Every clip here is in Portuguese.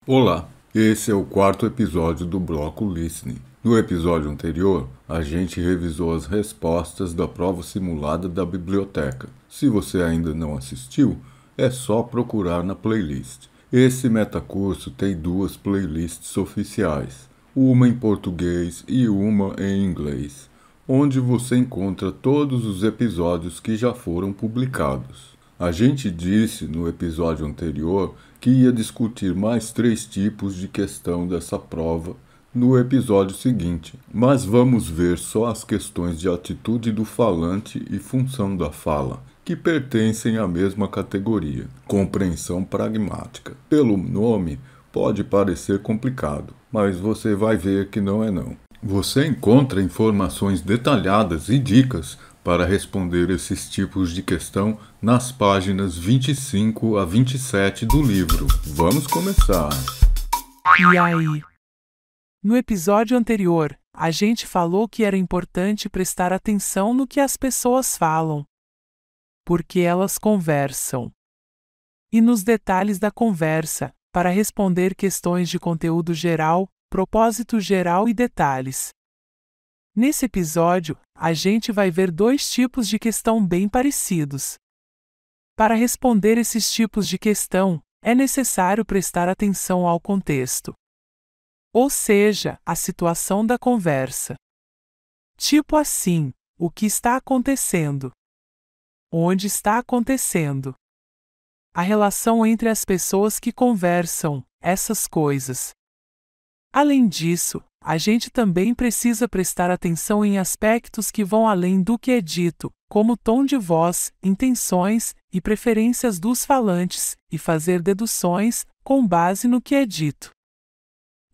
Olá, esse é o quarto episódio do bloco Listening. No episódio anterior, a gente revisou as respostas da prova simulada da biblioteca. Se você ainda não assistiu, é só procurar na playlist. Esse metacurso tem duas playlists oficiais, uma em português e uma em inglês, onde você encontra todos os episódios que já foram publicados. A gente disse no episódio anterior que ia discutir mais 3 tipos de questão dessa prova no episódio seguinte, mas vamos ver só as questões de atitude do falante e função da fala, que pertencem à mesma categoria, compreensão pragmática. Pelo nome, pode parecer complicado, mas você vai ver que não é não. Você encontra informações detalhadas e dicas para responder esses tipos de questão nas páginas 25 a 27 do livro. Vamos começar! E aí? No episódio anterior, a gente falou que era importante prestar atenção no que as pessoas falam, porque elas conversam. E nos detalhes da conversa, para responder questões de conteúdo geral, propósito geral e detalhes. Nesse episódio, a gente vai ver 2 tipos de questão bem parecidos. Para responder esses tipos de questão, é necessário prestar atenção ao contexto, ou seja, a situação da conversa. Tipo assim, o que está acontecendo? Onde está acontecendo? A relação entre as pessoas que conversam, essas coisas. Além disso, a gente também precisa prestar atenção em aspectos que vão além do que é dito, como tom de voz, intenções e preferências dos falantes, e fazer deduções com base no que é dito.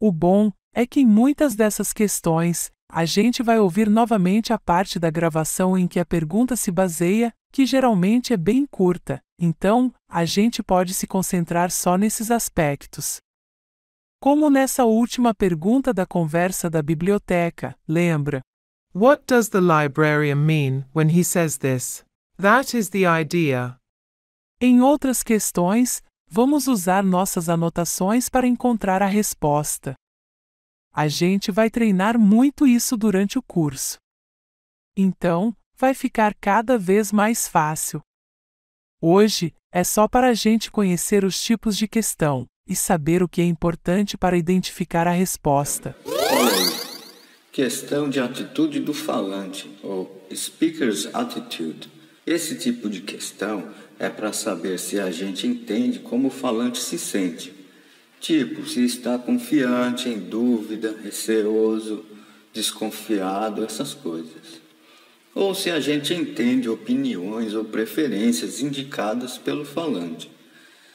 O bom é que em muitas dessas questões, a gente vai ouvir novamente a parte da gravação em que a pergunta se baseia, que geralmente é bem curta, então, a gente pode se concentrar só nesses aspectos. Como nessa última pergunta da conversa da biblioteca, lembra? What does the librarian mean when he says this? That is the idea. Em outras questões, vamos usar nossas anotações para encontrar a resposta. A gente vai treinar muito isso durante o curso. Então, vai ficar cada vez mais fácil. Hoje, é só para a gente conhecer os tipos de questão e saber o que é importante para identificar a resposta. Olha aí, questão de atitude do falante, ou speaker's attitude. Esse tipo de questão é para saber se a gente entende como o falante se sente. Tipo, se está confiante, em dúvida, receoso, desconfiado, essas coisas. Ou se a gente entende opiniões ou preferências indicadas pelo falante.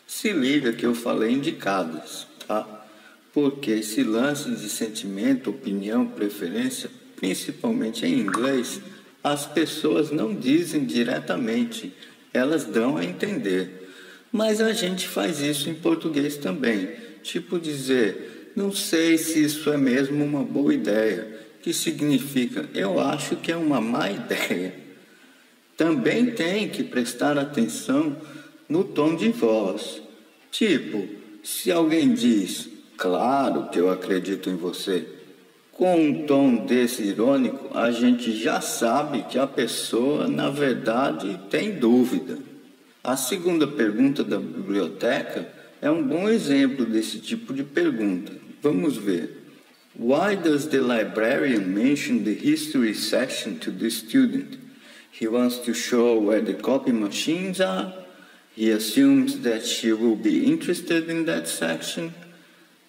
Se liga que eu falei indicadas, tá? Porque esse lance de sentimento, opinião, preferência, principalmente em inglês, as pessoas não dizem diretamente, elas dão a entender. Mas a gente faz isso em português também, tipo dizer, não sei se isso é mesmo uma boa ideia, que significa, eu acho que é uma má ideia. Também tem que prestar atenção no tom de voz. Tipo, se alguém diz, claro que eu acredito em você, com um tom desse irônico, a gente já sabe que a pessoa, na verdade, tem dúvida. A segunda pergunta da biblioteca é um bom exemplo desse tipo de pergunta. Vamos ver. Why does the librarian mention the history section to the student? He wants to show where the copy machines are. He assumes that she will be interested in that section.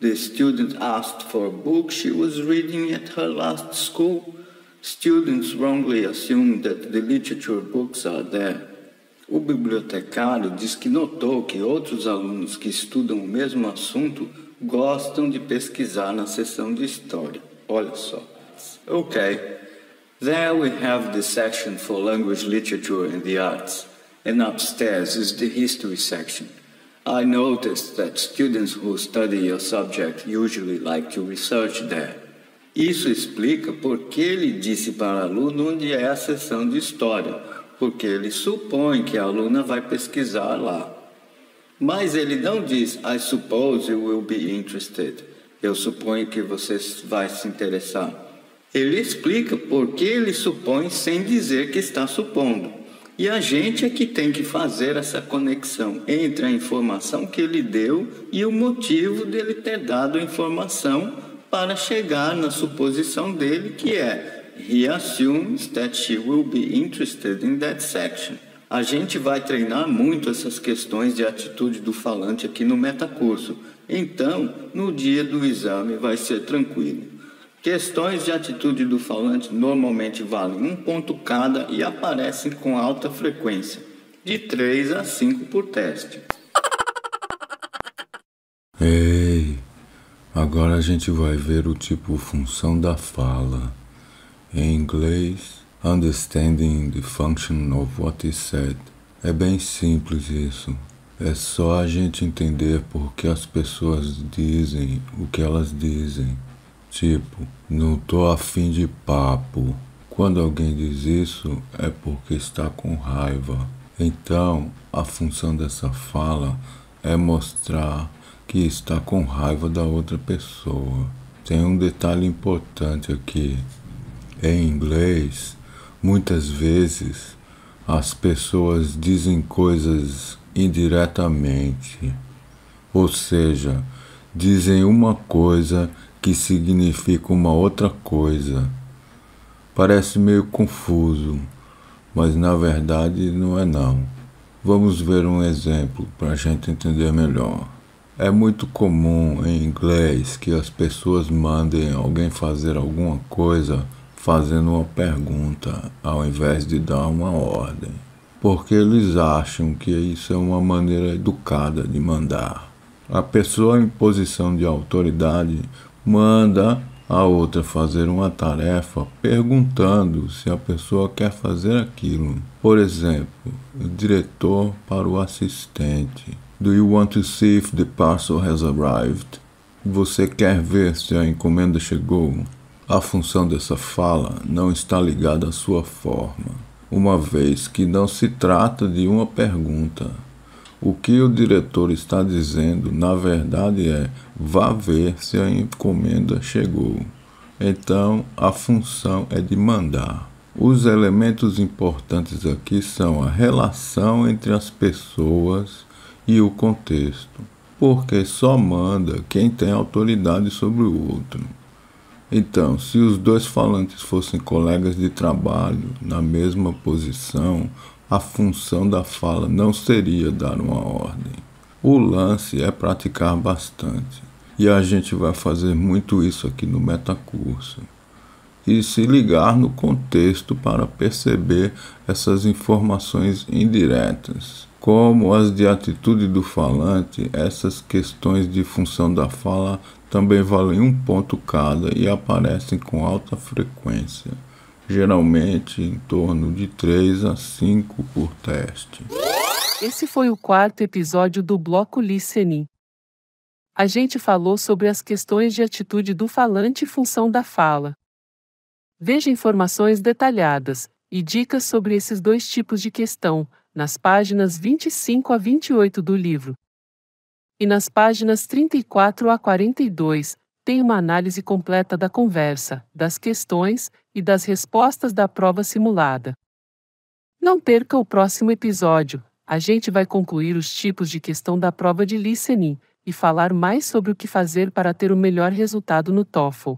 The student asked for a book she was reading at her last school. Students wrongly assume that the literature books are there. O bibliotecário diz que notou que outros alunos que estudam o mesmo assunto gostam de pesquisar na seção de história. Olha só. Okay, there we have the section for language, literature and the arts. And upstairs is the history section. I noticed that students who study your subject usually like to research there. Isso explica por que ele disse para o aluno onde é a seção de história, porque ele supõe que a aluna vai pesquisar lá. Mas ele não diz, I suppose you will be interested. Eu suponho que você vai se interessar. Ele explica por que ele supõe sem dizer que está supondo. E a gente é que tem que fazer essa conexão entre a informação que ele deu e o motivo dele ter dado a informação para chegar na suposição dele, que é He assumes that she will be interested in that section. A gente vai treinar muito essas questões de atitude do falante aqui no metacurso. Então, no dia do exame vai ser tranquilo. Questões de atitude do falante normalmente valem 1 ponto cada e aparecem com alta frequência, de 3 a 5 por teste. Ei, agora a gente vai ver o tipo função da fala. Em inglês, understanding the function of what is said. É bem simples isso. É só a gente entender por que as pessoas dizem o que elas dizem. Tipo, não tô afim de papo. Quando alguém diz isso, é porque está com raiva. Então, a função dessa fala é mostrar que está com raiva da outra pessoa. Tem um detalhe importante aqui. Em inglês, muitas vezes as pessoas dizem coisas indiretamente, ou seja, dizem uma coisa que significa uma outra coisa. Parece meio confuso, mas na verdade não é não. Vamos ver um exemplo para a gente entender melhor. É muito comum em inglês que as pessoas mandem alguém fazer alguma coisa fazendo uma pergunta, ao invés de dar uma ordem. Porque eles acham que isso é uma maneira educada de mandar. A pessoa em posição de autoridade manda a outra fazer uma tarefa perguntando se a pessoa quer fazer aquilo. Por exemplo, o diretor para o assistente. Do you want to see if the parcel has arrived? Você quer ver se a encomenda chegou? A função dessa fala não está ligada à sua forma, uma vez que não se trata de uma pergunta. O que o diretor está dizendo, na verdade, é vá ver se a encomenda chegou. Então, a função é de mandar. Os elementos importantes aqui são a relação entre as pessoas e o contexto, porque só manda quem tem autoridade sobre o outro. Então, se os dois falantes fossem colegas de trabalho na mesma posição, a função da fala não seria dar uma ordem. O lance é praticar bastante. E a gente vai fazer muito isso aqui no metacurso. E se ligar no contexto para perceber essas informações indiretas. Como as de atitude do falante, essas questões de função da fala também valem 1 ponto cada e aparecem com alta frequência, geralmente em torno de 3 a 5 por teste. Esse foi o 4º episódio do bloco Listening. A gente falou sobre as questões de atitude do falante e função da fala. Veja informações detalhadas e dicas sobre esses 2 tipos de questão nas páginas 25 a 28 do livro. E nas páginas 34 a 42, tem uma análise completa da conversa, das questões e das respostas da prova simulada. Não perca o próximo episódio. A gente vai concluir os tipos de questão da prova de listening e falar mais sobre o que fazer para ter o melhor resultado no TOEFL.